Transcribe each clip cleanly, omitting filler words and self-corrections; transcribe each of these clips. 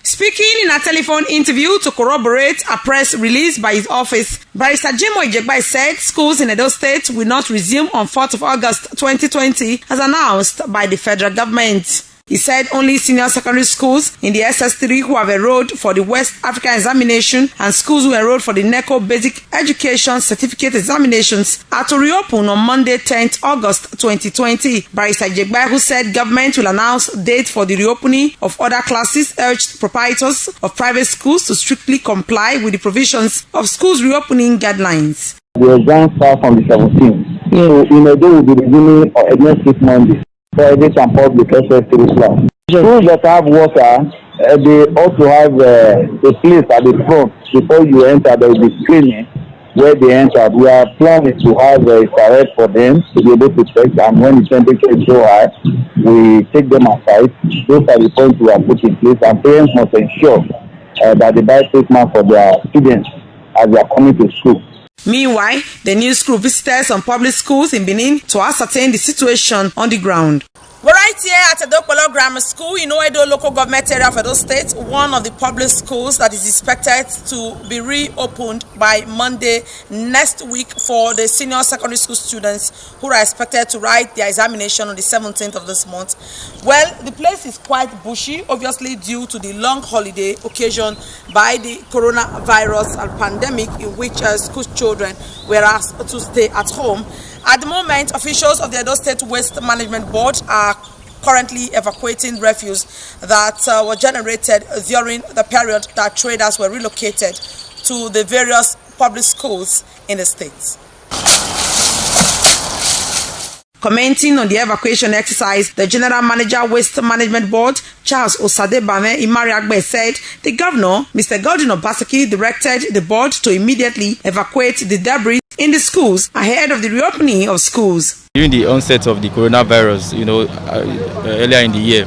Speaking in a telephone interview to corroborate a press release by his office, Barrister Jimoh Ijegbai said schools in Edo State will not resume on 4th of August 2020 as announced by the federal government. He said only senior secondary schools in the SS3 who have enrolled for the West African examination and schools who enrolled for the NECO Basic Education Certificate examinations are to reopen on Monday 10th August 2020. Barrister Ijegbai, who said government will announce date for the reopening of other classes, urged proprietors of private schools to strictly comply with the provisions of schools reopening guidelines. The exams start from the 17th. So in Edo will be resuming next week Monday. Private and public SS3 class. Schools that have water, they also have a place at the front before you enter. There will be screening where they enter. We are planning to have a infrared for them to be able to check, and when the temperature is so high, we take them aside. Those are the points we are put in place, and parents must ensure that they buy face mask for their students as they are coming to school. Meanwhile, the news crew visited some public schools in Benin to ascertain the situation on the ground. We're right here at Edo Grammar School in Edo local government area of Edo State, one of the public schools that is expected to be reopened by Monday next week for the senior secondary school students who are expected to write their examination on the 17th of this month. Well, the place is quite bushy, obviously due to the long holiday occasioned by the coronavirus and pandemic in which school children were asked to stay at home. At the moment, officials of the Edo State Waste Management Board are currently evacuating refuse that were generated during the period that traders were relocated to the various public schools in the state. Commenting on the evacuation exercise, the General Manager, Waste Management Board, Charles Osadebame Imariagbe, said the Governor, Mr. Godwin Obaseki, directed the board to immediately evacuate the debris in the schools ahead of the reopening of schools. During the onset of the coronavirus, earlier in the year,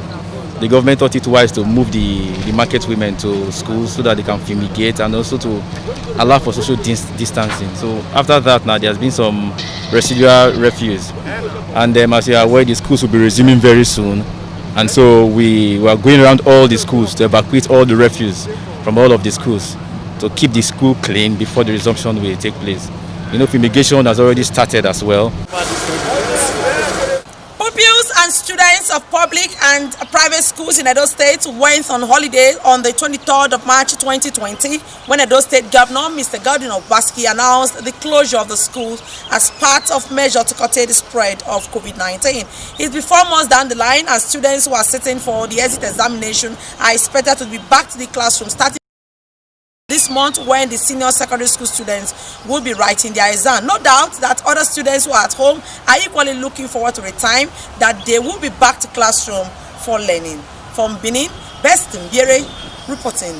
the government thought it wise to move the market women to schools so that they can fumigate and also to allow for social distancing. So after that, now there has been some residual refuse, and as you are aware, the schools will be resuming very soon, and so we were going around all the schools to evacuate all the refuse from all of the schools to keep the school clean before the resumption will take place. Fumigation has already started as well. Pupils and students of public and private schools in Edo State went on holiday on the 23rd of March 2020 when Edo State Governor Mr. Godwin Obaseki announced the closure of the schools as part of measure to curtail the spread of COVID-19. It's been 4 months down the line, and students who are sitting for the exit examination are expected to be back to the classroom starting this month, when the senior secondary school students will be writing their exam. No doubt that other students who are at home are equally looking forward to the time that they will be back to classroom for learning. From Benin, Mbiere reporting.